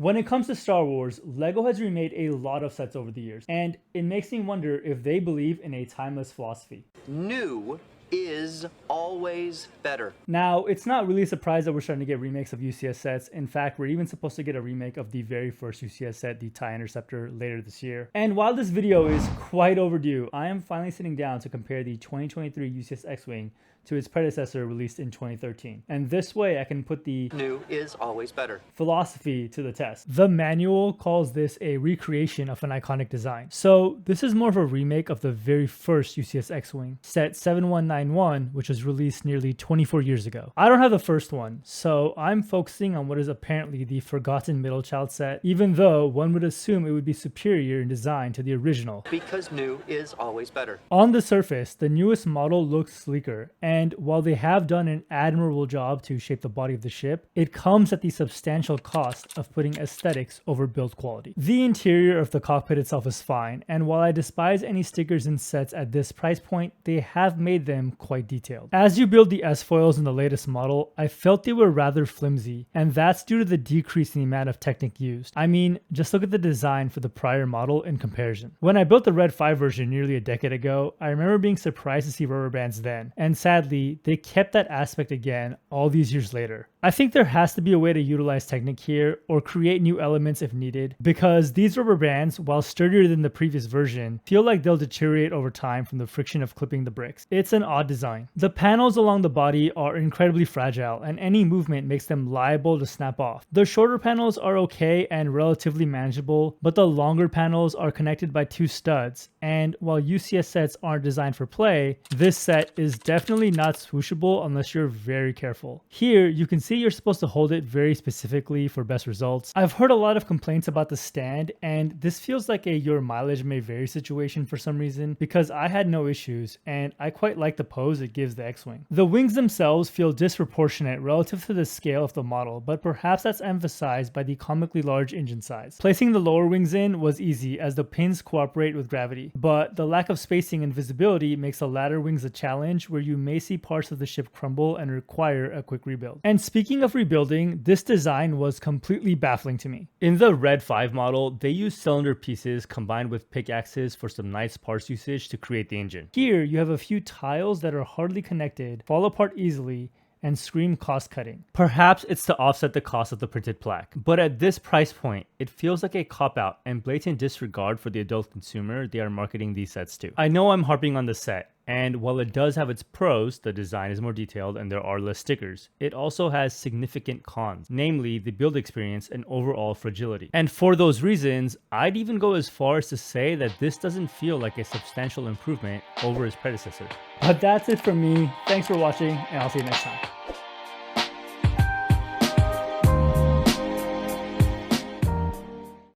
When it comes to Star Wars, LEGO has remade a lot of sets over the years, and it makes me wonder if they believe in a timeless philosophy. New is always better. Now, it's not really a surprise that we're starting to get remakes of UCS sets. In fact, we're even supposed to get a remake of the very first UCS set, the TIE Interceptor, later this year. And while this video is quite overdue, I am finally sitting down to compare the 2023 UCS X-Wing to its predecessor released in 2013. And this way I can put the New is always better philosophy to the test. The manual calls this a recreation of an iconic design. So this is more of a remake of the very first UCS X-Wing, set 7191, which was released nearly 24 years ago. I don't have the first one, so I'm focusing on what is apparently the forgotten middle child set, even though one would assume it would be superior in design to the original. because new is always better. On the surface, the newest model looks sleeker, and while they have done an admirable job to shape the body of the ship, it comes at the substantial cost of putting aesthetics over build quality. The interior of the cockpit itself is fine, and while I despise any stickers in sets at this price point, they have made them quite detailed. As you build the S-foils in the latest model, I felt they were rather flimsy, and that's due to the decrease in the amount of Technic used. I mean, just look at the design for the prior model in comparison. When I built the Red 5 version nearly a decade ago, I remember being surprised to see rubber bands then, and sadly, they kept that aspect again all these years later. I think there has to be a way to utilize Technic here or create new elements if needed, because these rubber bands, while sturdier than the previous version, feel like they'll deteriorate over time from the friction of clipping the bricks. It's an odd design. The panels along the body are incredibly fragile, and any movement makes them liable to snap off. The shorter panels are okay and relatively manageable, but the longer panels are connected by two studs, and while UCS sets aren't designed for play, this set is definitely not swooshable unless you're very careful. Here, you can see you're supposed to hold it very specifically for best results. I've heard a lot of complaints about the stand, and this feels like a your mileage may vary situation for some reason, because I had no issues, and I quite like the pose it gives the X-Wing. The wings themselves feel disproportionate relative to the scale of the model, but perhaps that's emphasized by the comically large engine size. Placing the lower wings in was easy as the pins cooperate with gravity, but the lack of spacing and visibility makes the latter wings a challenge where you may see parts of the ship crumble and require a quick rebuild. And speaking of rebuilding, this design was completely baffling to me. In the Red 5 model, they used cylinder pieces combined with pickaxes for some nice parts usage to create the engine. Here, you have a few tiles that are hardly connected, fall apart easily, and scream cost cutting. Perhaps it's to offset the cost of the printed plaque, but at this price point, it feels like a cop-out and blatant disregard for the adult consumer they are marketing these sets to. I know I'm harping on the set, and while it does have its pros, the design is more detailed and there are less stickers, it also has significant cons, namely the build experience and overall fragility. And for those reasons, I'd even go as far as to say that this doesn't feel like a substantial improvement over its predecessor. But that's it from me. Thanks for watching, and I'll see you next time.